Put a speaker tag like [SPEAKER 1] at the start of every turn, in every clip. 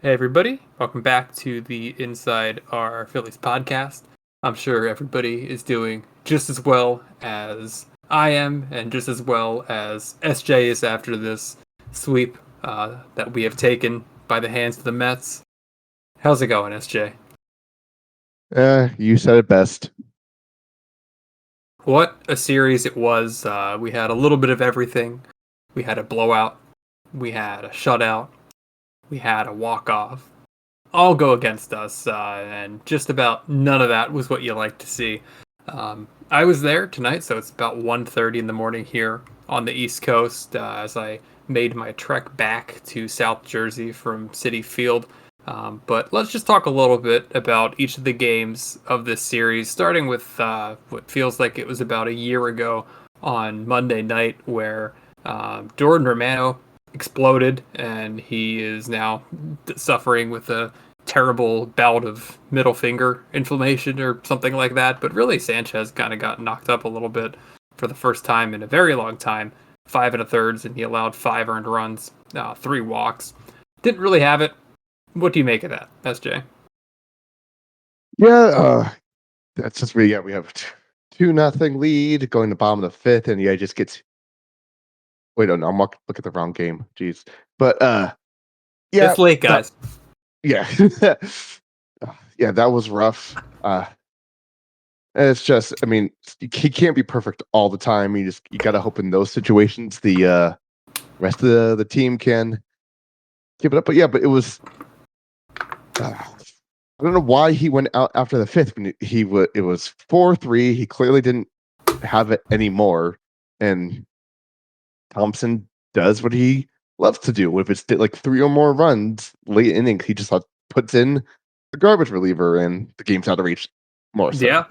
[SPEAKER 1] Hey, everybody. Welcome back to the Inside Our Phillies podcast. I'm sure everybody is doing just as well as I am, and just as well as SJ is after this sweep that we have taken by the hands of the Mets. How's it going, SJ?
[SPEAKER 2] You said it best.
[SPEAKER 1] What a series it was. We had a little bit of everything. We had a blowout. We had a shutout. We had a walk-off. All go against us, and just about none of that was what you like to see. I was there tonight, so it's about 1:30 in the morning here on the East Coast as I made my trek back to South Jersey from Citi Field. But let's just talk a little bit about each of the games of this series, starting with what feels like it was about a year ago on Monday night, where Jordan Romano exploded, and he is now suffering with a terrible bout of middle finger inflammation or something like that. But really, Sanchez kind of got knocked up a little bit for the first time in a very long time. 5 1/3, and he allowed 5 earned runs, 3 walks. Didn't really have it. What do you make of that, SJ?
[SPEAKER 2] Yeah, that's just we have 2-0 lead going to bottom of the fifth, and he just gets. Wait, no, I'm look at the wrong game. Jeez, but yeah,
[SPEAKER 1] It's late, guys.
[SPEAKER 2] Yeah, that was rough. It's just, I mean, he can't be perfect all the time. You gotta hope in those situations the rest of the team can keep it up. But it was. I don't know why he went out after the fifth. When it was 4-3. He clearly didn't have it anymore, and Thompson does what he loves to do. If it's like 3 or more runs late innings, he just puts in the garbage reliever, and the game's out of reach. More so.
[SPEAKER 1] Yeah.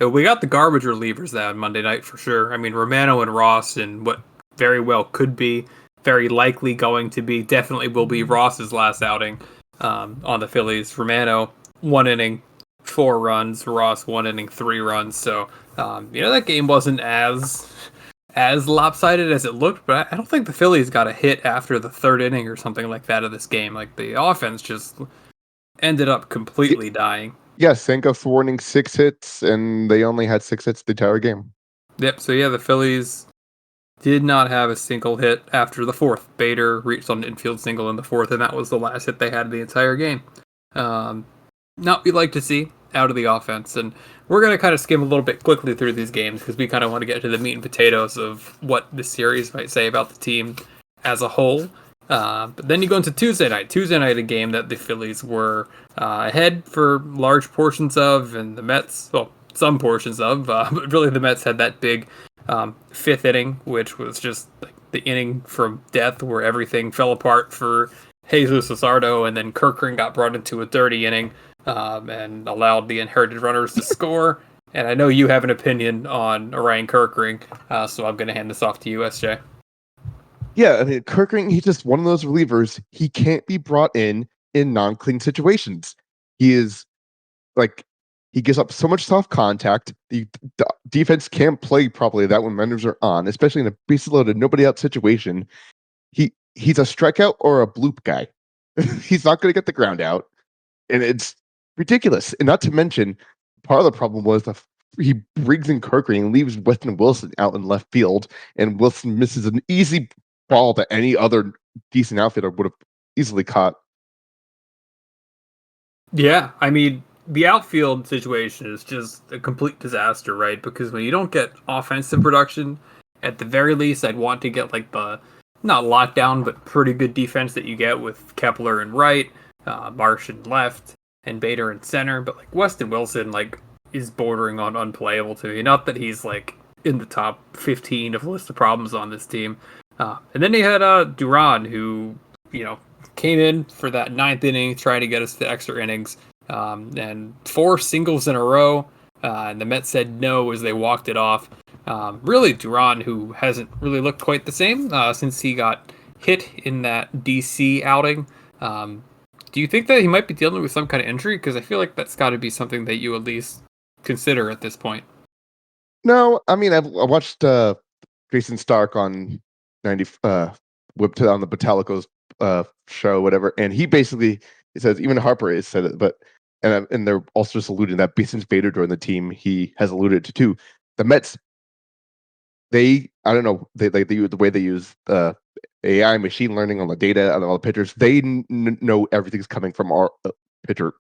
[SPEAKER 1] We got the garbage relievers that on Monday night for sure. I mean, Romano and Ross, and what very well could be, very likely going to be, definitely will be Ross's last outing on the Phillies. Romano, 1 inning, 4 runs. Ross, 1 inning, 3 runs. So, that game wasn't as lopsided as it looked, but I don't think the Phillies got a hit after the third inning or something like that of this game. Like, the offense just ended up completely dying.
[SPEAKER 2] Yeah, Senga thwarting 6 hits, and they only had 6 hits the entire game.
[SPEAKER 1] Yep, so the Phillies did not have a single hit after the fourth. Bader reached on an infield single in the fourth, and that was the last hit they had the entire game. Not what we'd like to see out of the offense. And we're going to kind of skim a little bit quickly through these games because we kind of want to get to the meat and potatoes of what this series might say about the team as a whole. But then you go into Tuesday night. Tuesday night, a game that the Phillies were ahead for large portions of, and the Mets, well, some portions of, but really the Mets had that big fifth inning, which was just like the inning from death where everything fell apart for Jesus Luzardo, and then Kerkering got brought into a dirty inning and allowed the inherited runners to score. And I know you have an opinion on Ryan Kerkering, so I'm going to hand this off to you, SJ.
[SPEAKER 2] Yeah, I mean, Kerkering, he's just one of those relievers. He can't be brought in non-clean situations. He is like, he gives up so much soft contact. The defense can't play properly that when runners are on, especially in a bases loaded, nobody out situation. He's a strikeout or a bloop guy. He's not going to get the ground out, and it's ridiculous. And not to mention, part of the problem was he brings in Kerkering and leaves Weston Wilson out in left field, and Wilson misses an easy ball that any other decent outfielder would have easily caught.
[SPEAKER 1] Yeah, I mean, the outfield situation is just a complete disaster, right? Because when you don't get offensive production, at the very least, I'd want to get like the, not lockdown, but pretty good defense that you get with Kepler in right, Marsh in left, and Bader in center. But like Weston Wilson, like, is bordering on unplayable to me. Not that he's like in the top 15 of the list of problems on this team. And then you had Duran, who, came in for that ninth inning, trying to get us to extra innings, and 4 singles in a row. And the Mets said no as they walked it off. Really, Duran, who hasn't really looked quite the same since he got hit in that DC outing. Do you think that he might be dealing with some kind of injury? Because I feel like that's got to be something that you at least consider at this point.
[SPEAKER 2] No, I mean, I watched Jason Stark on 90 whipped on the Botalicos show, whatever, and he basically says even Harper has said it, but and they're also just alluding that since Bader joined the team, he has alluded to too. The Mets, I don't know, the way they use AI machine learning on the data and all the pitchers, they know everything's coming from our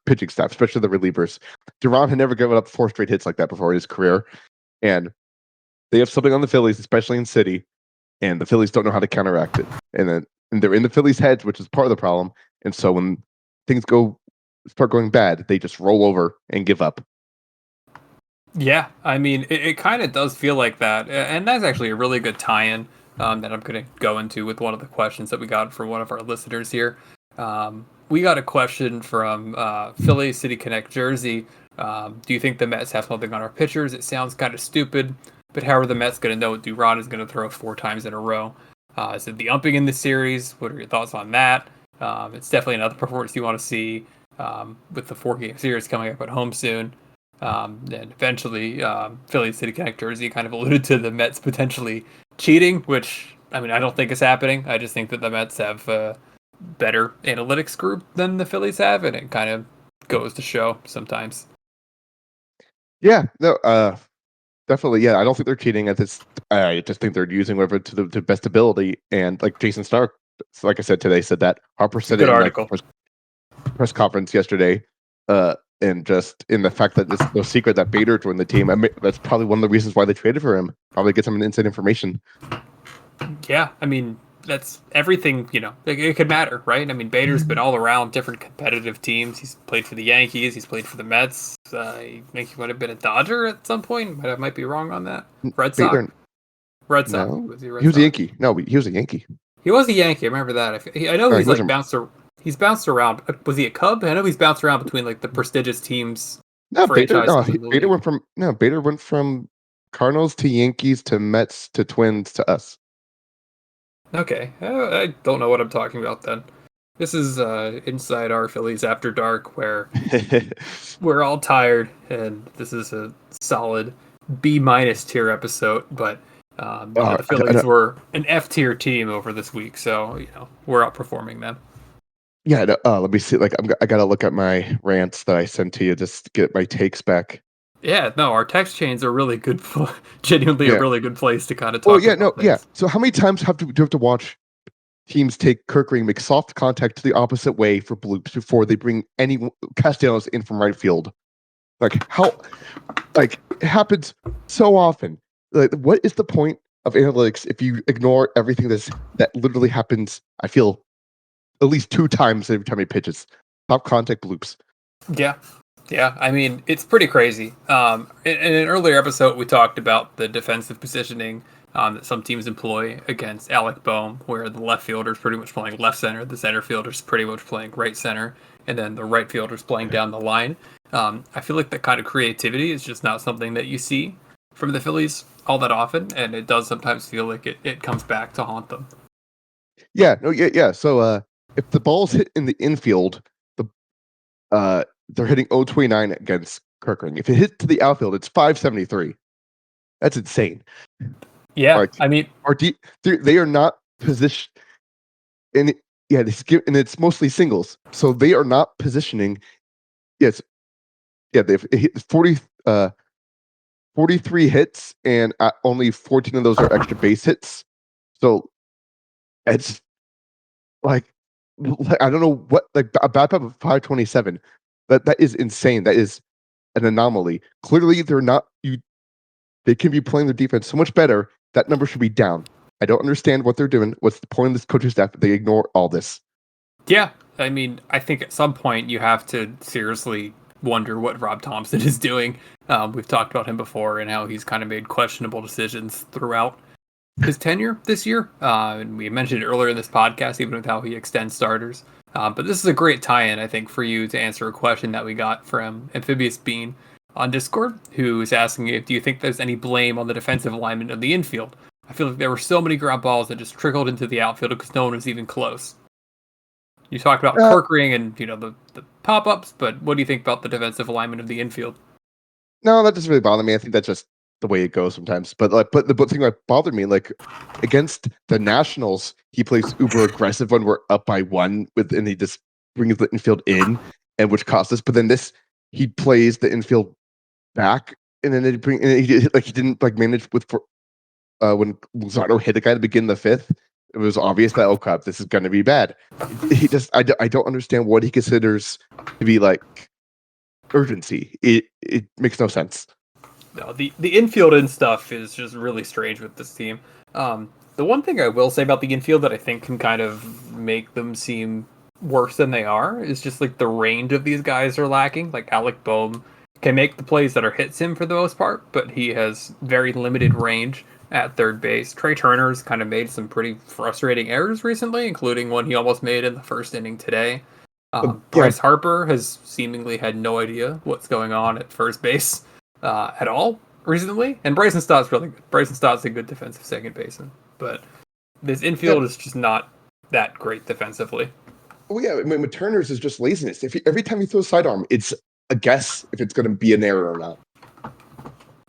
[SPEAKER 2] pitching staff, especially the relievers. Duran had never given up 4 straight hits like that before in his career, and they have something on the Phillies, especially in City, and the Phillies don't know how to counteract it. And they're in the Phillies' heads, which is part of the problem. And so when things start going bad, they just roll over and give up.
[SPEAKER 1] Yeah, I mean, it kind of does feel like that. And that's actually a really good tie-in that I'm going to go into with one of the questions that we got from one of our listeners here. We got a question from Philly City Connect Jersey. Do you think the Mets have something on our pitchers? It sounds kind of stupid, but how are the Mets going to know Duran is going to throw 4 times in a row? Is it the umping in the series? What are your thoughts on that? It's definitely another performance you want to see with the 4-game series coming up at home soon. And eventually, Philly City Connect Jersey kind of alluded to the Mets potentially cheating, which, I mean, I don't think is happening. I just think that the Mets have a better analytics group than the Phillies have, and it kind of goes to show sometimes.
[SPEAKER 2] Yeah, no, definitely. Yeah, I don't think they're cheating at this. I just think they're using whatever to the best ability. And like Jason Stark, like I said today, said that Harper said
[SPEAKER 1] Good
[SPEAKER 2] it in
[SPEAKER 1] article.
[SPEAKER 2] press conference yesterday. And just in the fact that it's no secret that Bader joined the team, I mean, that's probably one of the reasons why they traded for him. Probably get some inside information.
[SPEAKER 1] Yeah, I mean, that's everything, it could matter, right? I mean, Bader's been all around different competitive teams. He's played for the Yankees, he's played for the Mets. I think he might have been a Dodger at some point, but I might be wrong on that. Red Sox?
[SPEAKER 2] Bader,
[SPEAKER 1] Red Sox.
[SPEAKER 2] no,
[SPEAKER 1] Was he a Red
[SPEAKER 2] he was a
[SPEAKER 1] Sox?
[SPEAKER 2] Yankee. No, he was a Yankee.
[SPEAKER 1] He was a Yankee. I remember that. I know
[SPEAKER 2] He
[SPEAKER 1] he's like
[SPEAKER 2] wasn't.
[SPEAKER 1] bounced. He's bounced around. Was he a Cub? I know he's bounced around between like the prestigious teams,
[SPEAKER 2] No, Bader. No,
[SPEAKER 1] franchises in the
[SPEAKER 2] Bader
[SPEAKER 1] league.
[SPEAKER 2] Bader went from Cardinals to Yankees to Mets to Twins to us.
[SPEAKER 1] Okay, I don't know what I'm talking about then. This is inside our Phillies after dark, where we're all tired, and this is a solid B minus tier episode. But the Phillies were an F tier team over this week, so we're outperforming them.
[SPEAKER 2] Yeah, let me see. Like, I gotta look at my rants that I sent to you just to get my takes back.
[SPEAKER 1] Yeah, no, our text chains are really good. Genuinely, a
[SPEAKER 2] Yeah.
[SPEAKER 1] really good place to kind of
[SPEAKER 2] Well,
[SPEAKER 1] talk
[SPEAKER 2] yeah,
[SPEAKER 1] about
[SPEAKER 2] no, yeah.
[SPEAKER 1] things.
[SPEAKER 2] So how many times do you have to watch teams take Kirkring, make soft contact to the opposite way for bloops before they bring any Castellanos in from right field? Like how? Like it happens so often. Like, what is the point of analytics if you ignore everything that literally happens? I feel at least 2 times every time he pitches. Top contact bloops.
[SPEAKER 1] Yeah. Yeah, I mean, it's pretty crazy. In an earlier episode, we talked about the defensive positioning that some teams employ against Alec Boehm, where the left fielder's pretty much playing left center, the center fielder's pretty much playing right center, and then the right fielder's playing down the line. I feel like that kind of creativity is just not something that you see from the Phillies all that often, and it does sometimes feel like it comes back to haunt them.
[SPEAKER 2] Yeah, no, yeah. So if the ball's hit in the infield, they're hitting 029 against Kirkring. If it hits to the outfield, it's 573. That's insane.
[SPEAKER 1] Yeah,
[SPEAKER 2] Like,
[SPEAKER 1] I mean,
[SPEAKER 2] they are not positioned. And and it's mostly singles, so they are not positioning. Yes, they've hit 43 hits, and only 14 of those are extra base hits. So it's like I don't know what, like a BABIP of 527. That is insane. That is an anomaly. Clearly, they can be playing their defense so much better. That number should be down. I don't understand what they're doing. What's the point of this coaching staff? They ignore all this.
[SPEAKER 1] yeah, I mean, I think at some point you have to seriously wonder what Rob Thompson is doing. We've talked about him before and how he's kind of made questionable decisions throughout his tenure this year. And we mentioned it earlier in this podcast, even with how he extends starters. But this is a great tie-in, I think, for you to answer a question that we got from Amphibious Bean on Discord, who is asking if do you think there's any blame on the defensive alignment of the infield? I feel like there were so many ground balls that just trickled into the outfield because no one was even close. You talked about Kirkring and the pop-ups, but what do you think about the defensive alignment of the infield?
[SPEAKER 2] No, that doesn't really bother me. I think that's just the way it goes sometimes. But the thing that bothered me, like against the Nationals, he plays uber aggressive when we're up by one and he just brings the infield in, and which cost us. But then this, he plays the infield back, and then he didn't like manage with when Luzardo hit a guy to begin the fifth. It was obvious that, oh crap, this is going to be bad. He just I don't understand what he considers to be like urgency. It makes no sense.
[SPEAKER 1] No, the infield and stuff is just really strange with this team. The one thing I will say about the infield that I think can kind of make them seem worse than they are is just like the range of these guys are lacking. Like Alec Boehm can make the plays that are hits him for the most part, but he has very limited range at third base. Trey Turner's kind of made some pretty frustrating errors recently, including one he almost made in the first inning today. Bryce Harper has seemingly had no idea what's going on at first base at all recently, and Bryson Stott's really good. Bryson Stott's a good defensive second baseman, but this infield is just not that great defensively.
[SPEAKER 2] Oh yeah, I mean, with Turner's is just laziness. Every time he throws sidearm, it's a guess if it's going to be an error or not.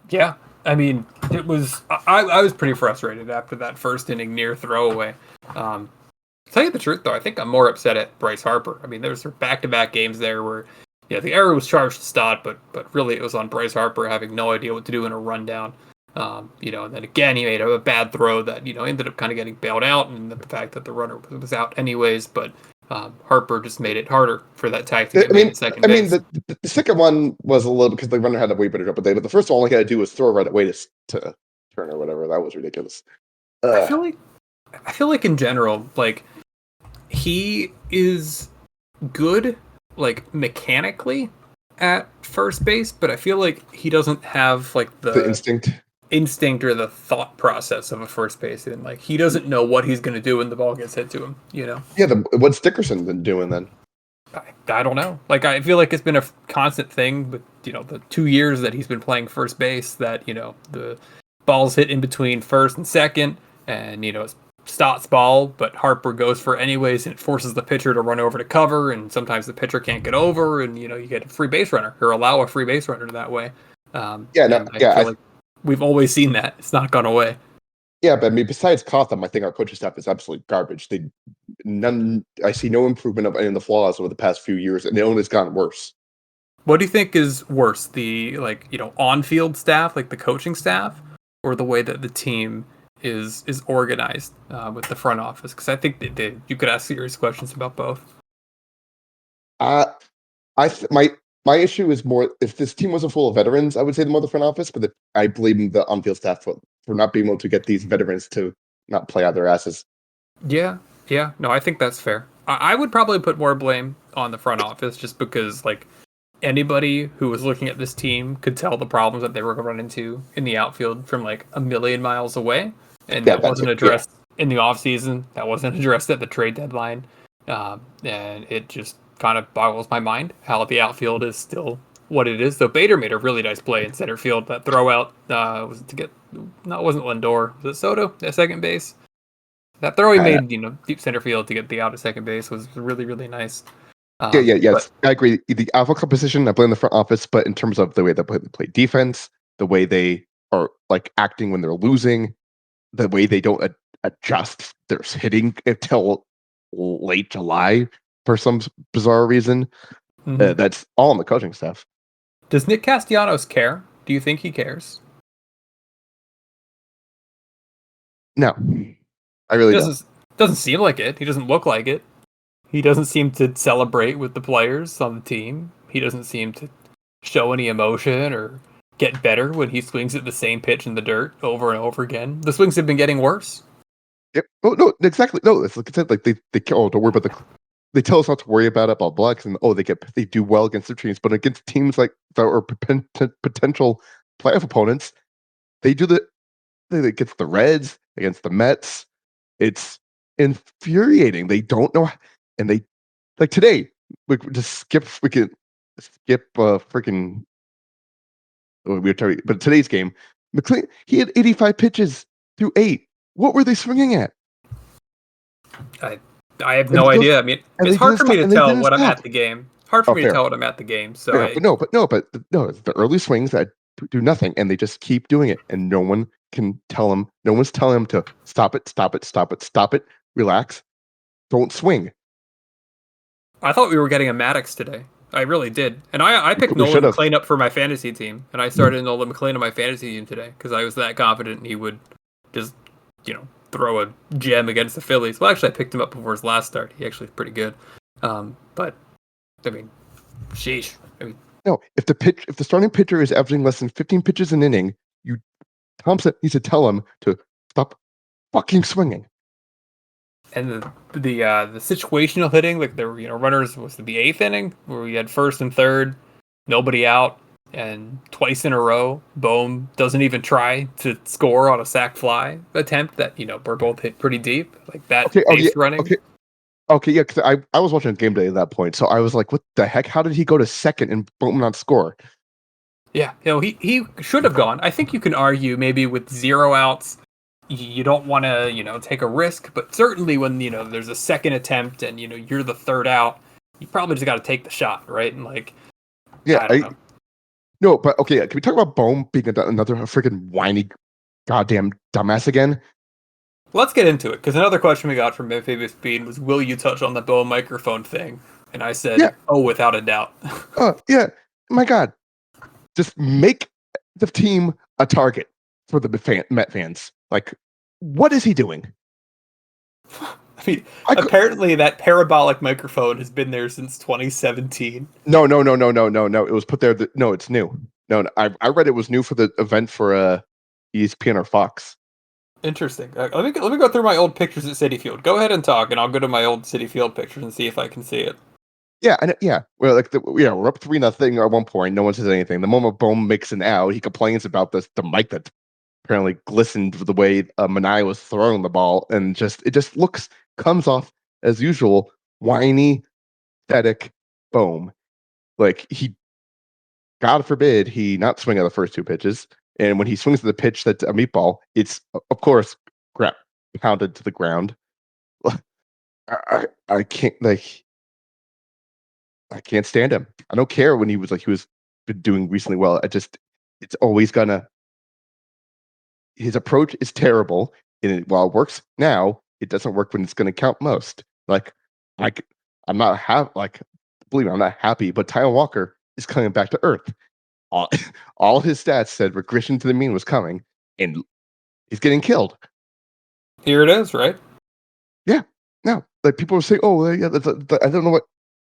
[SPEAKER 1] Yeah, I mean, it was. I was pretty frustrated after that first inning near throwaway. To tell you the truth, though, I think I'm more upset at Bryce Harper. I mean, there's back-to-back games there where, yeah, the error was charged to Stott, but really it was on Bryce Harper having no idea what to do in a rundown. And then again he made a bad throw that ended up kind of getting bailed out, and the fact that the runner was out anyways. But Harper just made it harder for that tag to get made at second base.
[SPEAKER 2] The second one was a little because the runner had a way better job, but the first one all he had to do was throw right away to turn or whatever. That was ridiculous.
[SPEAKER 1] I feel like in general, like he is good, like mechanically at first base, but I feel like he doesn't have like the instinct or the thought process of a first baseman. Like he doesn't know what he's going to do when the ball gets hit to him. Yeah,
[SPEAKER 2] what's Dickerson been doing then?
[SPEAKER 1] I don't know. Like I feel like it's been a constant thing, but the 2 years that he's been playing first base, that the ball's hit in between first and second, and it's Stott's ball, but Harper goes for it anyways, and it forces the pitcher to run over to cover, and sometimes the pitcher can't get over, and you get a free base runner or allow a free base runner that way. I feel like we've always seen that. It's not gone away.
[SPEAKER 2] Yeah, but I mean, besides Cotham, I think our coaching staff is absolute garbage. I see no improvement of any of the flaws over the past few years, and it only has gotten worse.
[SPEAKER 1] What do you think is worse, the on-field staff, like the coaching staff, or the way that the team is organized with the front office? Because I think you could ask serious questions about both.
[SPEAKER 2] My issue is more, if this team wasn't full of veterans, I would say the more the front office, but I blame the on-field staff for not being able to get these veterans to not play out their asses.
[SPEAKER 1] Yeah. No, I think that's fair. I would probably put more blame on the front office, just because anybody who was looking at this team could tell the problems that they were going to run into in the outfield from a million miles away. And that wasn't addressed in the offseason. That wasn't addressed at the trade deadline. And it just kind of boggles my mind how the outfield is still what it is. Though Bader made a really nice play in center field. That throw out wasn't Lindor. Was it Soto at second base? That throw he made, deep center field to get the out at second base was really, really nice.
[SPEAKER 2] Yes, I agree. The outfield composition, I blame the front office, but in terms of the way they play defense, the way they are acting when they're losing, the way they don't adjust their hitting until late July for some bizarre reason, that's all on the coaching staff.
[SPEAKER 1] Does Nick Castellanos care? Do you think he cares?
[SPEAKER 2] No, I really don't.
[SPEAKER 1] Doesn't seem like it. He doesn't look like it. He doesn't seem to celebrate with the players on the team. He doesn't seem to show any emotion or get better when he swings at the same pitch in the dirt over and over again. The swings have been getting worse.
[SPEAKER 2] Yep. Oh no, exactly. No, it's like they don't worry about they tell us not to worry about it, blah blah, and they do well against their teams, but against teams that are potential playoff opponents, they against the Reds, against the Mets. It's infuriating. They don't know, and they today we can skip freaking. But today's game, McLean, he had 85 pitches through 8. What were they swinging at?
[SPEAKER 1] I have no idea. I mean, it's hard for me to tell what I'm at the game. Hard for me to tell what I'm at the game. So
[SPEAKER 2] but the early swings that do nothing, and they just keep doing it, and no one can tell them. No one's telling them to stop it, stop it, stop it, stop it, relax, don't swing.
[SPEAKER 1] I thought we were getting a Maddox today. I really did. And I picked
[SPEAKER 2] We
[SPEAKER 1] Nolan
[SPEAKER 2] should have.
[SPEAKER 1] McLean up for my fantasy team. And I started Nolan McLean on my fantasy team today because I was that confident he would just, throw a gem against the Phillies. Well, actually, I picked him up before his last start. He actually is pretty good. But, I mean, sheesh. I mean,
[SPEAKER 2] No, if the starting pitcher is averaging less than 15 pitches an inning, Thompson needs to tell him to stop fucking swinging.
[SPEAKER 1] and the situational hitting, like there were runners, was the eighth inning where we had first and third, nobody out, and twice in a row, Bohm doesn't even try to score on a sac fly attempt that were both hit pretty deep, like that base running.
[SPEAKER 2] Okay, yeah, because I was watching game day at that point, so I was like, what the heck? How did he go to second and Bohm not score?
[SPEAKER 1] Yeah, he should have gone. I think you can argue maybe with 0 outs, you don't want to take a risk, but certainly when there's a second attempt and you're the third out, you probably just got to take the shot, right? And
[SPEAKER 2] No, but okay, can we talk about Bohm being another freaking whiny goddamn dumbass again?
[SPEAKER 1] Let's get into it, because another question we got from Amphibious Bean was, will you touch on the Bohm microphone thing? And I said, oh, without a doubt.
[SPEAKER 2] Yeah, my God. Just make the team a target for the Met fans. Like, what is he doing?
[SPEAKER 1] I mean, apparently that parabolic microphone has been there since 2017.
[SPEAKER 2] No. It was put there. No, it's new. No, I read it was new for the event for ESPN or Fox.
[SPEAKER 1] Interesting. Let me go through my old pictures at Citi Field. Go ahead and talk, and I'll go to my old Citi Field pictures and see if I can see it.
[SPEAKER 2] Yeah, yeah. Well, we're up 3-0 at one point. No one says anything. The moment Bohm makes an out, he complains about the mic that apparently glistened with the way Manai was throwing the ball, and it just comes off as usual, whiny, pathetic Bohm. Like God forbid, he not swing at the first 2 pitches, and when he swings at the pitch that's a meatball, it's of course pounded to the ground. I can't I can't stand him. I don't care when he was been doing recently well. It's always gonna. His approach is terrible, and while it works now, it doesn't work when it's going to count most. Like, I'm not believe me, I'm not happy, but Taiwan Walker is coming back to earth. All his stats said regression to the mean was coming, and he's getting killed.
[SPEAKER 1] Here it is, right?
[SPEAKER 2] Yeah. No, like people were saying, oh, yeah, I don't know what.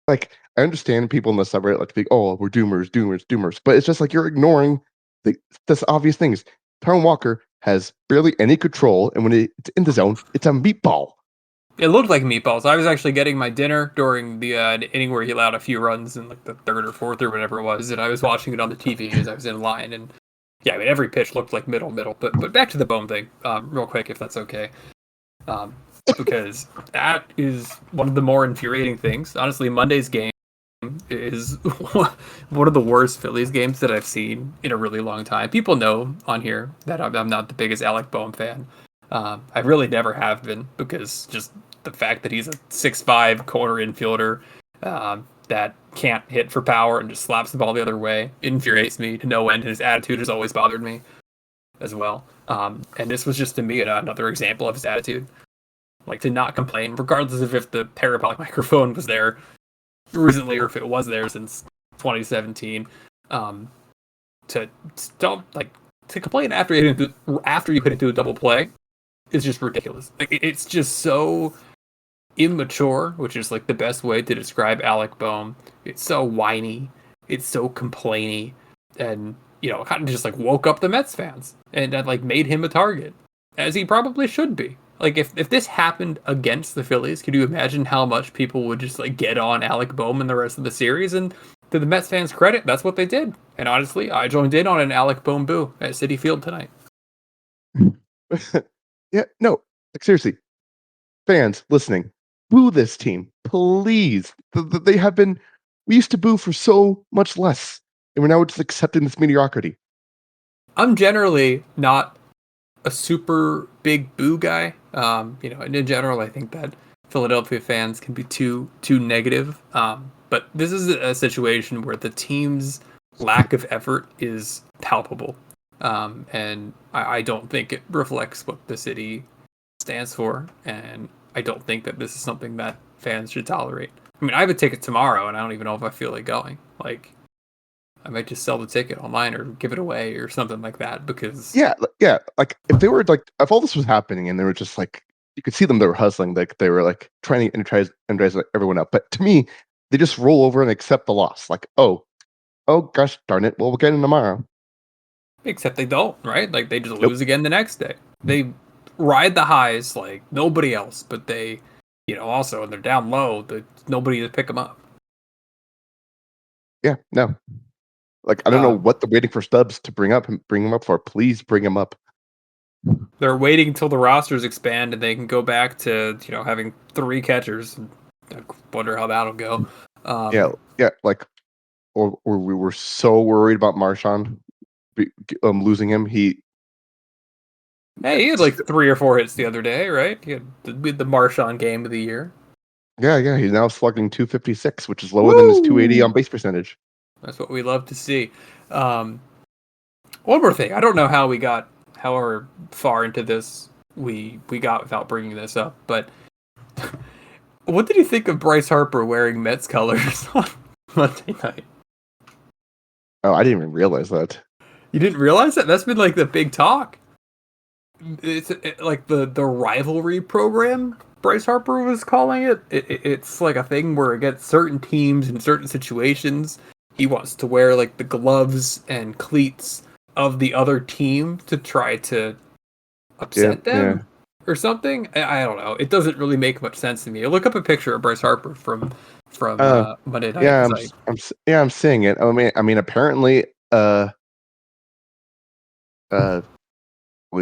[SPEAKER 2] Like, I understand people in the subreddit like think, oh, we're doomers, but it's just like you're ignoring this obvious things. Taiwan Walker has barely any control, and when it's in the zone, it's a meatball.
[SPEAKER 1] It looked like meatballs. I was actually getting my dinner during the inning where he allowed a few runs in like the third or fourth or whatever it was, and I was watching it on the TV as I was in line. And yeah, I mean every pitch looked like middle. But back to the Bohm thing, real quick, if that's okay, because that is one of the more infuriating things. Honestly, Monday's game is one of the worst Phillies games that I've seen in a really long time. People know on here that I'm not the biggest Alec Bohm fan. I really never have been, because just the fact that he's a 6'5" corner infielder that can't hit for power and just slaps the ball the other way infuriates me to no end. His attitude has always bothered me as well. And this was just, to me, another example of his attitude. Like, to not complain, regardless of if the parabolic microphone was there recently or if it was there since 2017. To complain after you hit into a double play is just ridiculous. Like, it's just so immature, which is like the best way to describe Alec Bohm. It's so whiny, it's so complainy, and kind of just like woke up the Mets fans and that like made him a target, as he probably should be. Like, if this happened against the Phillies, could you imagine how much people would just like get on Alec Bohm in the rest of the series? And to the Mets fans' credit, that's what they did. And honestly, I joined in on an Alec Bohm boo at Citi Field tonight.
[SPEAKER 2] Yeah, no, like, seriously, fans listening, boo this team, please. They have been. We used to boo for so much less, and we're now just accepting this mediocrity.
[SPEAKER 1] I'm generally not a super big boo guy. And in general, I think that Philadelphia fans can be too negative. But this is a situation where the team's lack of effort is palpable. And I don't think it reflects what the city stands for. And I don't think that this is something that fans should tolerate. I mean, I have a ticket tomorrow, and I don't even know if I feel like going. Like, I might just sell the ticket online or give it away or something like that because
[SPEAKER 2] Yeah, like if they were like if all this was happening and they were just like you could see them, they were hustling, like they were like trying to energize everyone up. But to me, they just roll over and accept the loss. Like, oh gosh darn it, well we'll get in tomorrow.
[SPEAKER 1] except they don't, right? Like they just
[SPEAKER 2] Nope.
[SPEAKER 1] lose again the next day. They ride the highs like nobody else, but they, also when they're down low, nobody to pick them up.
[SPEAKER 2] Yeah, no. Like I don't know
[SPEAKER 1] Um,
[SPEAKER 2] what they're waiting for Stubbs to bring him up for. Please bring him up.
[SPEAKER 1] they're waiting until the rosters expand and they can go back to having 3 catchers. I wonder how that'll go.
[SPEAKER 2] Yeah, like or we were so worried about Marshawn losing him.
[SPEAKER 1] Hey, he had like 3 or 4 hits the other day, right? He had the Marshawn game of the year.
[SPEAKER 2] Yeah, he's now slugging 256, which is lower than his 280 on
[SPEAKER 1] Woo!
[SPEAKER 2] base percentage.
[SPEAKER 1] That's what we love to see. One more thing. I don't know how we got however far into this we got without bringing this up, but what did you think of Bryce Harper wearing Mets colors on Monday night?
[SPEAKER 2] Oh, I didn't even realize that.
[SPEAKER 1] You didn't realize that? That's been like the big talk. It's like the rivalry program. Bryce Harper was calling it. It's like a thing where against certain teams in certain situations, he wants to wear like the gloves and cleats of the other team to try to upset
[SPEAKER 2] Yeah.
[SPEAKER 1] them or something. I don't know. It doesn't really make much sense to me. Look up a picture of Bryce Harper from Monday night.
[SPEAKER 2] Yeah,
[SPEAKER 1] 'Cause
[SPEAKER 2] I'm seeing it. I mean, apparently, what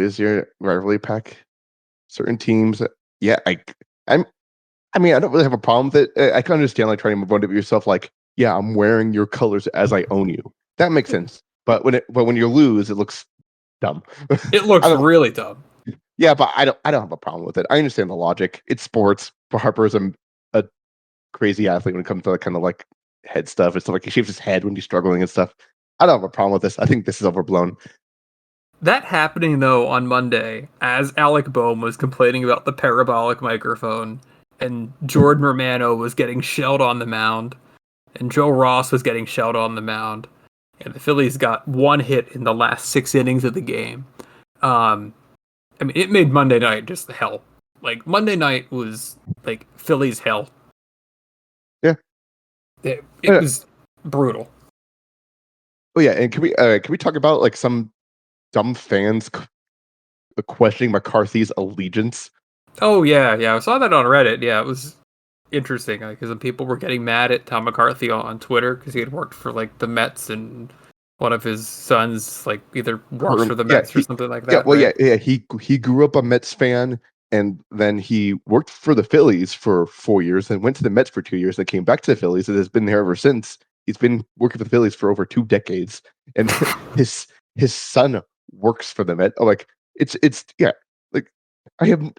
[SPEAKER 2] is your rivalry pack? Certain teams, yeah. I'm, I mean, I don't really have a problem with it. I can understand like trying to move on to yourself, like, yeah, I'm wearing your colors as I own you. That makes sense. But when you lose, it looks dumb.
[SPEAKER 1] it
[SPEAKER 2] I
[SPEAKER 1] looks
[SPEAKER 2] don't.
[SPEAKER 1] really dumb.
[SPEAKER 2] Yeah, but I don't have a problem with it. I understand the logic. It's sports. Harper's a crazy athlete when it comes to like, kind of like head stuff and stuff. Like he shaves his head when he's struggling and stuff. I don't have a problem with this. I think this is overblown.
[SPEAKER 1] That happening though on Monday, as Alec Boehm was complaining about the parabolic microphone, and Jordan Romano was getting shelled on the mound, and Joe Ross was getting shelled on the mound, and the Phillies got 1 hit in the last 6 innings of the game. I mean, it made Monday night just hell. Like Monday night was like Phillies hell.
[SPEAKER 2] Yeah.
[SPEAKER 1] It was brutal.
[SPEAKER 2] Oh yeah, and can we talk about like some dumb fans questioning McCarthy's allegiance?
[SPEAKER 1] Oh yeah, I saw that on Reddit. Yeah, it was interesting because people were getting mad at Tom McCarthy on Twitter because he had worked for like the Mets and one of his sons like either works for the
[SPEAKER 2] Yeah,
[SPEAKER 1] Mets or something like
[SPEAKER 2] yeah,
[SPEAKER 1] that,
[SPEAKER 2] well,
[SPEAKER 1] right?
[SPEAKER 2] yeah. He grew up a Mets fan, and then he worked for the Phillies for 4 years, and went to the Mets for 2 years, and came back to the Phillies, and has been there ever since. He's been working for the Phillies for over 2 decades, and his son works for the Mets. Oh, like it's yeah, like I have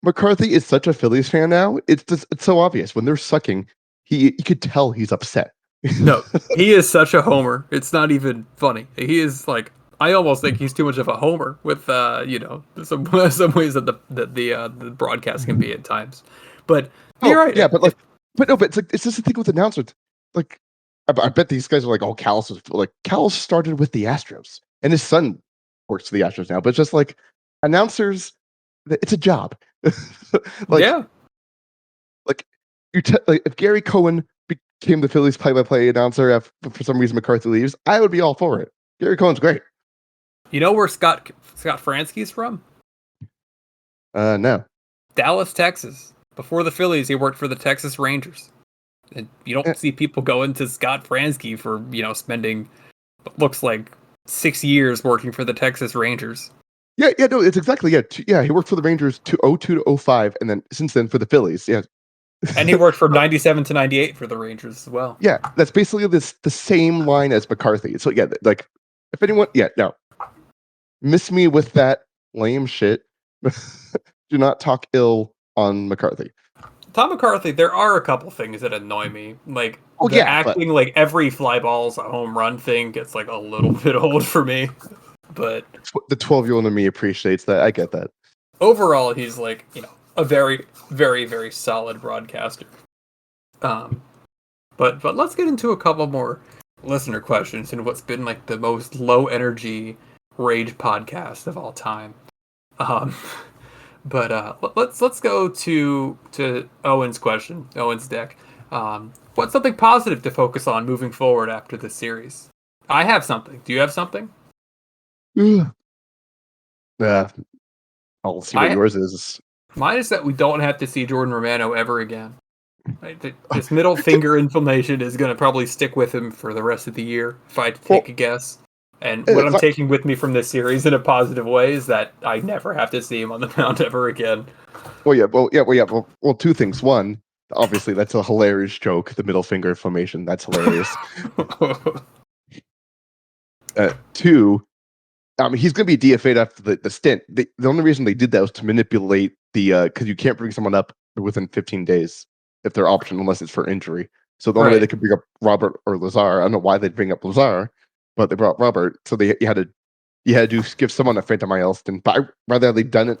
[SPEAKER 2] McCarthy is such a Phillies fan now. It's so obvious when they're sucking. You could tell he's upset.
[SPEAKER 1] No, he is such a homer. It's not even funny. He is like I almost think he's too much of a homer with some ways that the broadcast can be at times. But you're
[SPEAKER 2] Oh
[SPEAKER 1] right.
[SPEAKER 2] yeah, but like, but no, but it's like it's just the thing with announcers. Like, I bet these guys are like, oh, Callis started with the Astros, and his son works for the Astros now. But it's just like announcers, it's a job. like,
[SPEAKER 1] Yeah.
[SPEAKER 2] like like if Gary Cohen became the Phillies play-by-play announcer if for some reason McCarthy leaves, I would be all for it. Gary Cohen's great.
[SPEAKER 1] You know where Scott Fransky's from?
[SPEAKER 2] No.
[SPEAKER 1] Dallas, Texas. Before the Phillies, he worked for the Texas Rangers. And you
[SPEAKER 2] Eh,
[SPEAKER 1] don't see people going to Scott Fransky for, spending what looks like 6 years working for the Texas Rangers.
[SPEAKER 2] yeah, no, it's exactly yeah. He worked for the Rangers to 02 to 05, and then since then for the Phillies. Yeah,
[SPEAKER 1] And he worked from 97 to 98 for the Rangers as well.
[SPEAKER 2] yeah, that's basically the same line as McCarthy. So yeah, like if anyone, yeah, no, miss me with that lame shit. Do not talk ill on McCarthy.
[SPEAKER 1] Tom McCarthy, there are a couple things that annoy me. Like
[SPEAKER 2] Oh
[SPEAKER 1] the
[SPEAKER 2] yeah, but
[SPEAKER 1] acting like every fly ball's a home run thing gets like a little bit old for me. But
[SPEAKER 2] the 12-year-old in me appreciates that. I get that.
[SPEAKER 1] overall he's like, a very, very, very solid broadcaster. Um but let's get into a couple more listener questions and what's been like the most low energy rage podcast of all time. Um But let's go to Owen's question, Owen's deck. What's something positive to focus on moving forward after this series? I have something. Do you have something?
[SPEAKER 2] Yeah, I'll see what
[SPEAKER 1] I
[SPEAKER 2] yours is.
[SPEAKER 1] Mine is that we don't have to see Jordan Romano ever again. Right? This middle finger inflammation is going to probably stick with him for the rest of the year, if I had to take
[SPEAKER 2] Well,
[SPEAKER 1] a guess. And what I'm
[SPEAKER 2] like,
[SPEAKER 1] taking with me from this series in a positive way is that I never have to see him on the mound ever again.
[SPEAKER 2] two things. One, obviously, that's a hilarious joke. The middle finger inflammation. That's hilarious. Two, he's going to be DFA'd after the stint. The only reason they did that was to manipulate the because you can't bring someone up within 15 days if they're optional unless it's for injury. So the only way they
[SPEAKER 1] Right.
[SPEAKER 2] could bring up Robert or Lazar, I don't know why they'd bring up Lazar, but they brought Robert. So you had to give someone a Phantom IL stint. But rather they've done it.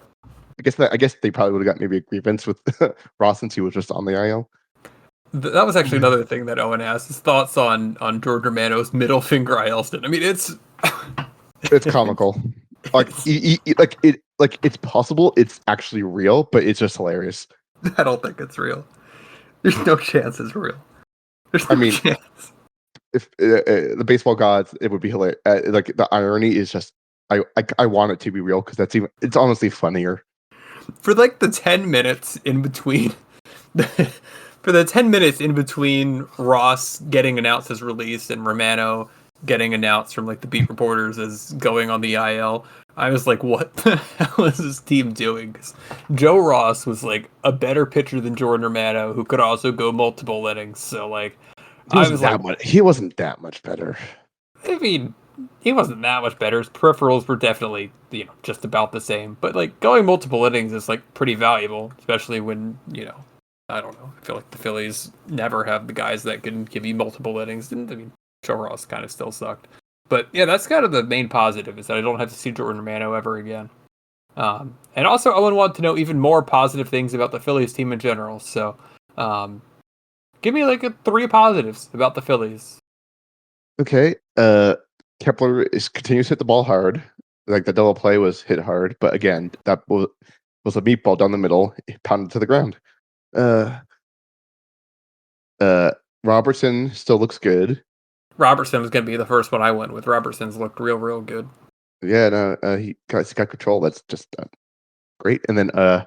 [SPEAKER 2] I guess they probably would have got maybe a grievance with Ross since he was just on the IL.
[SPEAKER 1] That was actually another thing that Owen asked, his thoughts on George Romano's middle finger IL-stin. I mean, it's
[SPEAKER 2] It's comical. Like it's possible. It's actually real, but it's just hilarious.
[SPEAKER 1] I don't think it's real. There's no chance it's real. There's
[SPEAKER 2] I
[SPEAKER 1] no
[SPEAKER 2] mean,
[SPEAKER 1] chance.
[SPEAKER 2] if the baseball gods, it would be hilarious. Like the irony is just, I want it to be real because it's honestly funnier.
[SPEAKER 1] For like the 10 minutes in between for the 10 minutes in between Ross getting announced as released and Romano getting announced from like the beat reporters as going on the IL, I was like, what the hell is this team doing? 'Cause Joe Ross was like a better pitcher than Jordan Romano, who could also go multiple innings. So like, I was like,
[SPEAKER 2] He wasn't that much better.
[SPEAKER 1] I mean, he wasn't that much better. His peripherals were definitely, just about the same. But like going multiple innings is like pretty valuable, especially when, I don't know. I feel like the Phillies never have the guys that can give you multiple innings. And I mean, Joe Ross kind of still sucked. But yeah, that's kind of the main positive is that I don't have to see Jordan Romano ever again. And also, Owen wanted to know even more positive things about the Phillies team in general. So, give me like three positives about the Phillies.
[SPEAKER 2] Okay. Kepler continues to hit the ball hard. Like the double play was hit hard, but again, that was a meatball down the middle, pounded to the ground. Uh, Robertson still looks good.
[SPEAKER 1] Robertson was going to be the first one I went with. Robertson's looked real, real good.
[SPEAKER 2] Yeah, no, he's got control. That's just great. And then, I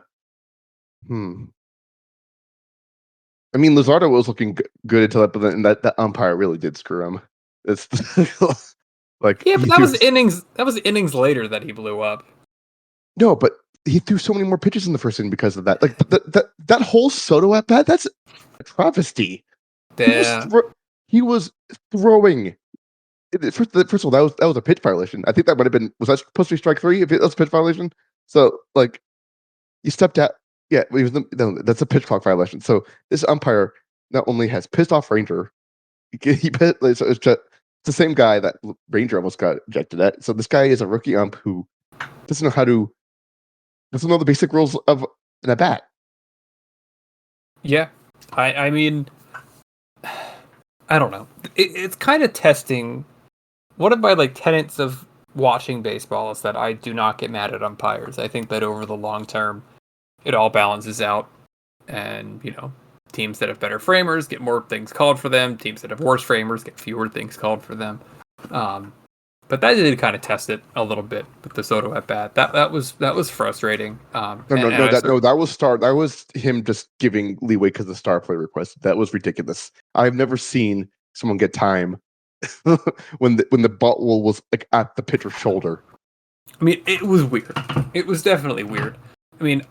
[SPEAKER 2] mean, Luzardo was looking good until that, but then that umpire really did screw him. It's like
[SPEAKER 1] Yeah,
[SPEAKER 2] he
[SPEAKER 1] but that
[SPEAKER 2] threw
[SPEAKER 1] was innings. That was innings later that he blew up.
[SPEAKER 2] no, but he threw so many more pitches in the first inning because of that. Like that whole Soto at bat, that's a travesty.
[SPEAKER 1] Yeah.
[SPEAKER 2] He was throwing. First of all, that was a pitch violation. I think that might have been was that supposed to be strike three? If it was a pitch violation, so like you stepped out. Yeah, no, that's a pitch clock violation. So this umpire not only has pissed off Ranger, so it's the same guy that Ranger almost got ejected at. So this guy is a rookie ump who doesn't know the basic rules of an at bat.
[SPEAKER 1] Yeah. I mean, I don't know. It's kind of testing. One of my like tenets of watching baseball is that I do not get mad at umpires. I think that over the long term, it all balances out, and teams that have better framers get more things called for them. Teams that have worse framers get fewer things called for them. But that did kind of test it a little bit with the Soto at bat. That was frustrating.
[SPEAKER 2] That was That was him just giving leeway because the star play request. That was ridiculous. I've never seen someone get time when the ball was like at the pitcher's shoulder.
[SPEAKER 1] I mean, it was weird. It was definitely weird. I mean,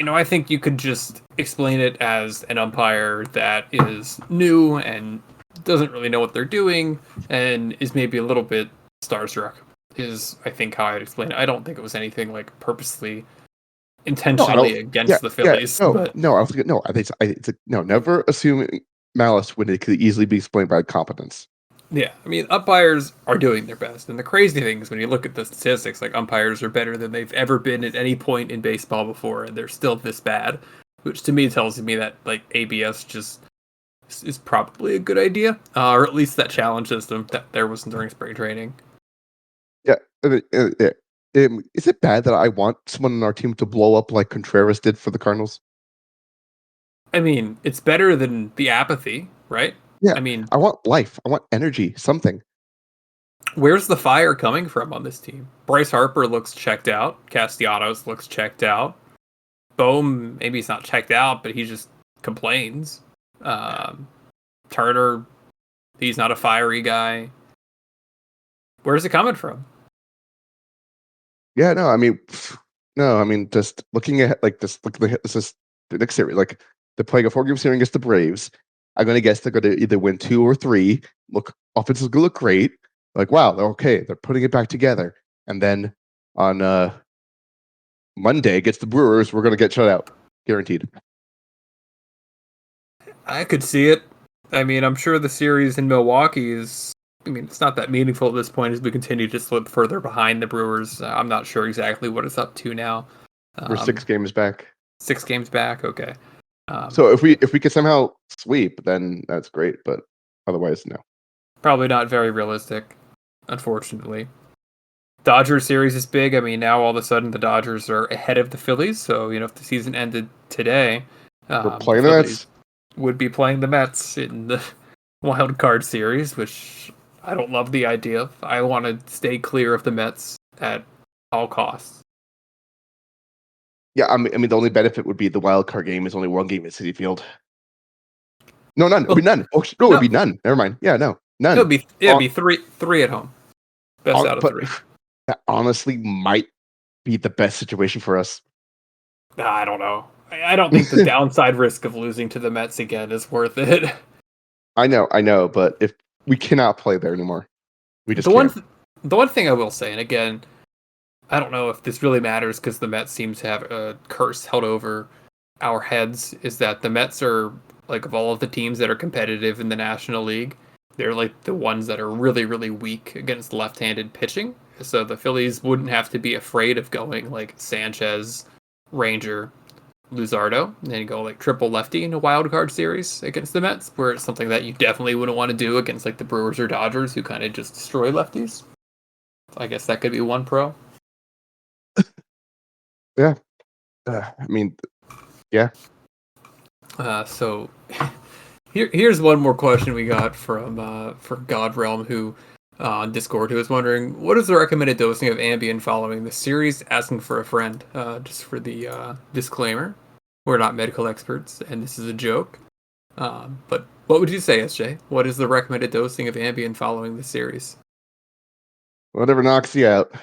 [SPEAKER 1] I think you could just explain it as an umpire that is new and doesn't really know what they're doing and is maybe a little bit starstruck, is I think how I'd explain it. I don't think it was anything like purposely
[SPEAKER 2] No, I
[SPEAKER 1] intentionally
[SPEAKER 2] don't. Yeah,
[SPEAKER 1] against the
[SPEAKER 2] yeah.
[SPEAKER 1] Phillies,
[SPEAKER 2] No,
[SPEAKER 1] but
[SPEAKER 2] no. I was no. I think it's no. Never assume malice when it could easily be explained by competence.
[SPEAKER 1] yeah, I mean, umpires are doing their best. And the crazy thing is when you look at the statistics, like umpires are better than they've ever been at any point in baseball before, and they're still this bad, which to me tells me that like ABS just is probably a good idea, or at least that challenge system that there was during spring training.
[SPEAKER 2] Yeah. Is it bad that I want someone on our team to blow up like Contreras did for the Cardinals?
[SPEAKER 1] I mean, it's better than the apathy, right?
[SPEAKER 2] Yeah.
[SPEAKER 1] I mean,
[SPEAKER 2] I want life. I want energy. Something.
[SPEAKER 1] where's the fire coming from on this team? Bryce Harper looks checked out. Castellanos looks checked out. Bohm, maybe he's not checked out, but he just complains. Um, Turner, he's not a fiery guy. Where's it coming from?
[SPEAKER 2] Yeah. No. I mean, no. I mean, just looking at like this. This is the next series. Like they're playing a 4-game series against the Braves. I'm gonna guess they're gonna either win 2 or 3. Look, offense is gonna look great. Like wow, they're okay. They're putting it back together. And then on Monday against the Brewers, we're gonna get shut out, guaranteed.
[SPEAKER 1] I could see it. I mean, I'm sure the series in Milwaukee is. I mean, it's not that meaningful at this point as we continue to slip further behind the Brewers. I'm not sure exactly what it's up to now.
[SPEAKER 2] We're 6
[SPEAKER 1] Um,
[SPEAKER 2] games back.
[SPEAKER 1] 6 games back. Okay.
[SPEAKER 2] So if we could somehow sweep, then that's great. But otherwise, no.
[SPEAKER 1] Probably not very realistic, unfortunately. Dodgers series is big. I mean, now all of a sudden the Dodgers are ahead of the Phillies. So, if the season ended today,
[SPEAKER 2] We're
[SPEAKER 1] the
[SPEAKER 2] playing the
[SPEAKER 1] Phillies
[SPEAKER 2] Mets.
[SPEAKER 1] would be playing the Mets in the wild card series, which I don't love the idea of. I want to stay clear of the Mets at all costs.
[SPEAKER 2] Yeah, I mean, the only benefit would be the wild card game is only one game at Citi Field. No, none. It would
[SPEAKER 1] Well,
[SPEAKER 2] be none. Oh, no, it would
[SPEAKER 1] no,
[SPEAKER 2] be none. Never mind. Yeah, no,
[SPEAKER 1] it'll
[SPEAKER 2] none.
[SPEAKER 1] be it'll
[SPEAKER 2] On,
[SPEAKER 1] be three at home. Best out of
[SPEAKER 2] but
[SPEAKER 1] three.
[SPEAKER 2] that honestly might be the best situation for us.
[SPEAKER 1] I don't know. I don't think the downside risk of losing to the Mets again is worth it.
[SPEAKER 2] I know, but if we cannot play there anymore, we just
[SPEAKER 1] The one,
[SPEAKER 2] can't.
[SPEAKER 1] th- the one thing I will say, and again, I don't know if this really matters because the Mets seem to have a curse held over our heads, is that the Mets are like of all of the teams that are competitive in the National League, they're like the ones that are really, really weak against left-handed pitching. So the Phillies wouldn't have to be afraid of going like Sanchez, Ranger, Luzardo, and then go like triple lefty in a wild card series against the Mets, where it's something that you definitely wouldn't want to do against like the Brewers or Dodgers, who kind of just destroy lefties. So I guess that could be one pro.
[SPEAKER 2] Yeah. I mean, yeah.
[SPEAKER 1] So here's one more question we got from God Realm, who on Discord, who was wondering what is the recommended dosing of Ambien following the series. Asking for a friend. Just for the disclaimer, we're not medical experts, and this is a joke. But what would you say, SJ? What is the recommended dosing of Ambien following the series?
[SPEAKER 2] Whatever knocks you out.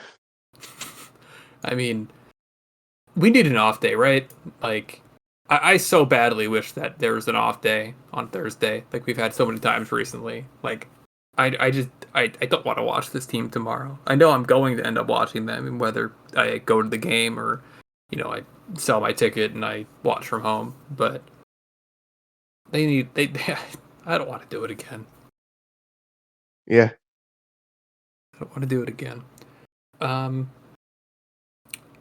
[SPEAKER 1] I mean, we need an off day, right? Like, I so badly wish that there was an off day on Thursday, like we've had so many times recently. Like, I don't want to watch this team tomorrow. I know I'm going to end up watching them, and whether I go to the game or, I sell my ticket and I watch from home. But they I don't want to do it again.
[SPEAKER 2] Yeah.
[SPEAKER 1] I don't want to do it again. Um,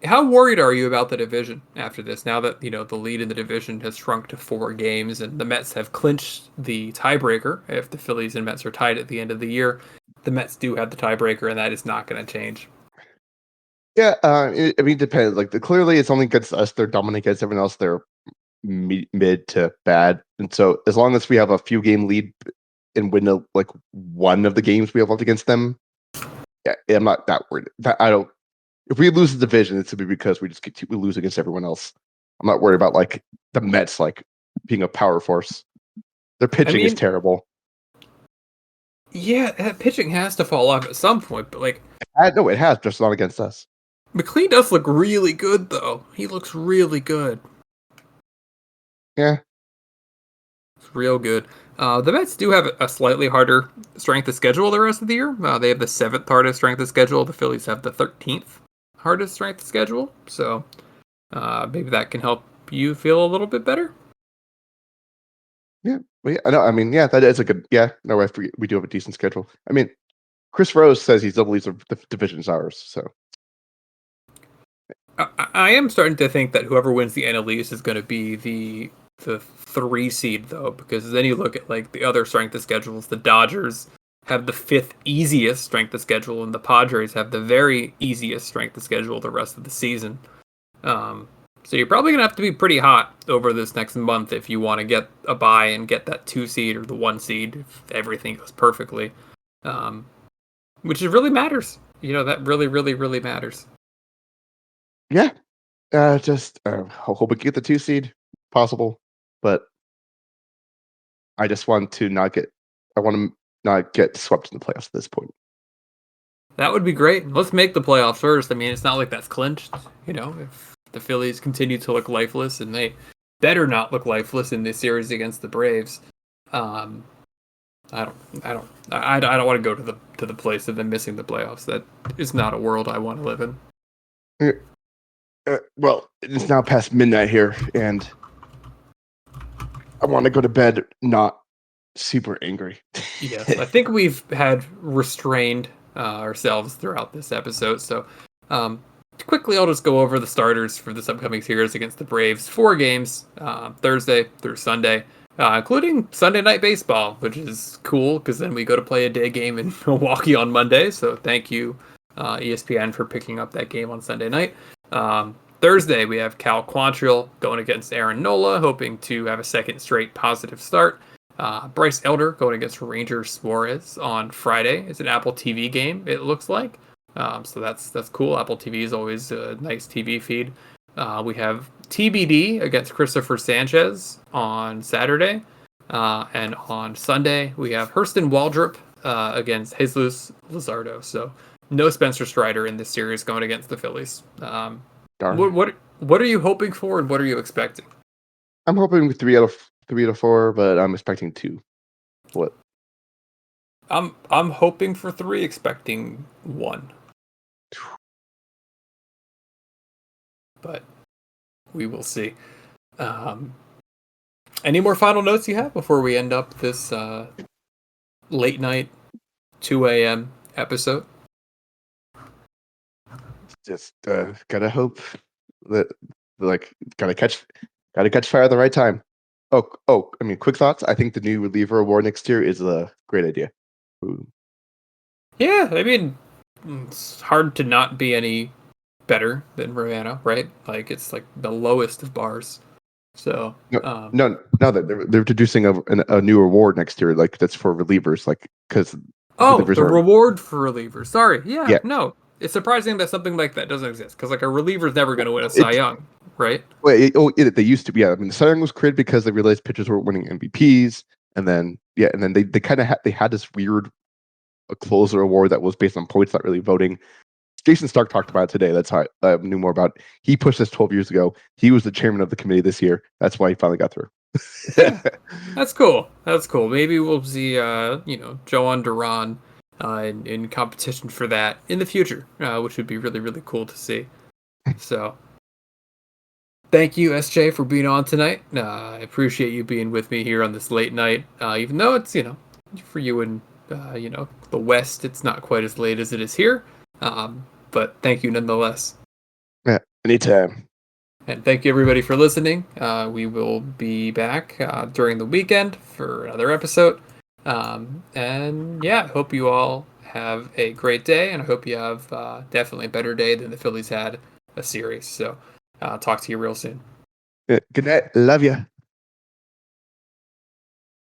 [SPEAKER 1] How worried are you about the division after this? Now that the lead in the division has shrunk to 4 games, and the Mets have clinched the tiebreaker. If the Phillies and Mets are tied at the end of the year, the Mets do have the tiebreaker, and that is not going to change.
[SPEAKER 2] Yeah. I mean, it depends. Like, clearly, it's only against us. They're dominant against everyone else. They're mid to bad. And so, as long as we have a few game lead and win like one of the games we have left against them, yeah, I'm not that worried. I don't. If we lose the division, it's to be because we lose against everyone else. I'm not worried about like the Mets like being a power force. Their
[SPEAKER 1] I
[SPEAKER 2] pitching is
[SPEAKER 1] mean,
[SPEAKER 2] terrible.
[SPEAKER 1] yeah, that pitching has to fall off at some point, but like
[SPEAKER 2] No, it has, just not against us.
[SPEAKER 1] McLean does look really good, though. He looks really good.
[SPEAKER 2] Yeah.
[SPEAKER 1] It's real good. The Mets do have a slightly harder strength of schedule the rest of the year. They have the 7th hardest strength of schedule. The Phillies have the 13th hardest strength of schedule. So Maybe that can help you feel a little bit better.
[SPEAKER 2] Yeah, well, yeah, I know. I mean, yeah, that is a good. Yeah, no, we do have a decent schedule. I mean, Chris Rose says he still believes the division's ours. So
[SPEAKER 1] I am starting to think that whoever wins the NL East is going to be the 3 seed though, because then you look at like the other strength of schedules. The Dodgers have the 5th easiest strength of schedule, and the Padres have the very easiest strength of schedule the rest of the season. Um, so you're probably gonna have to be pretty hot over this next month if you want to get a bye and get that 2 seed or the 1 seed if everything goes perfectly, um, which really matters. That really, really, really matters.
[SPEAKER 2] yeah, just hope we get the 2 seed possible, but I just want to not get. I want to not get swept in the playoffs at this point.
[SPEAKER 1] That would be great. Let's make the playoffs first. I mean, it's not like that's clinched. If the Phillies continue to look lifeless, and they better not look lifeless in this series against the Braves, um, I don't want to go to the place of them missing the playoffs. That is not a world I want to live in.
[SPEAKER 2] Well, it's now past midnight here, and I want to go to bed not super angry.
[SPEAKER 1] Yes, I think we've had restrained ourselves throughout this episode. So, quickly, I'll just go over the starters for this upcoming series against the Braves. 4 games, Thursday through Sunday, including Sunday Night Baseball, which is cool because then we go to play a day game in Milwaukee on Monday. So, thank you, ESPN, for picking up that game on Sunday night. Thursday, we have Cal Quantrill going against Aaron Nola, hoping to have a second straight positive start. Bryce Elder going against Ranger Suarez on Friday. It's an Apple TV game, it looks like. So that's cool. Apple TV is always a nice TV feed. We have TBD against Christopher Sanchez on Saturday. And on Sunday, we have Hurston Waldrop against Jesus Luzardo. So no Spencer Strider in this series going against the Phillies.
[SPEAKER 2] Darn.
[SPEAKER 1] What are you hoping for, and what are you expecting?
[SPEAKER 2] I'm hoping 3 out of 4, but I'm expecting 2. What?
[SPEAKER 1] I'm hoping for 3, expecting 1. But we will see. Any more final notes you have before we end up this late night 2 a.m. episode?
[SPEAKER 2] Just gotta hope that gotta catch fire at the right time. Oh, I mean, quick thoughts. I think the new reliever award next year is a great idea. Ooh.
[SPEAKER 1] Yeah, I mean, it's hard to not be any better than Rihanna, right? Like it's like the lowest of bars. So
[SPEAKER 2] no, they're introducing a new award next year, like that's for relievers, like because
[SPEAKER 1] the reward for relievers. Sorry,
[SPEAKER 2] yeah.
[SPEAKER 1] No, it's surprising that something like that doesn't exist because like a reliever's never going to win a Cy Young, right?
[SPEAKER 2] Well, they used to be. Yeah, I mean, the Cy Young was created because they realized pitchers weren't winning MVPs, and then they kind of had this weird closer award that was based on points, not really voting. Jason Stark talked about it today. That's how I knew more about it. He pushed this 12 years ago. He was the chairman of the committee this year. That's why he finally got through.
[SPEAKER 1] Yeah, that's cool. Maybe we'll see, Joan Duran in competition for that in the future, which would be really, really cool to see. So, thank you, SJ, for being on tonight. I appreciate you being with me here on this late night, even though it's, for you in, the West, it's not quite as late as it is here. But thank you nonetheless.
[SPEAKER 2] Yeah, anytime.
[SPEAKER 1] And thank you everybody for listening. We will be back during the weekend for another episode. And yeah, hope you all have a great day, and I hope you have definitely a better day than the Phillies had a series. So talk to you real soon.
[SPEAKER 2] Good night. Love you.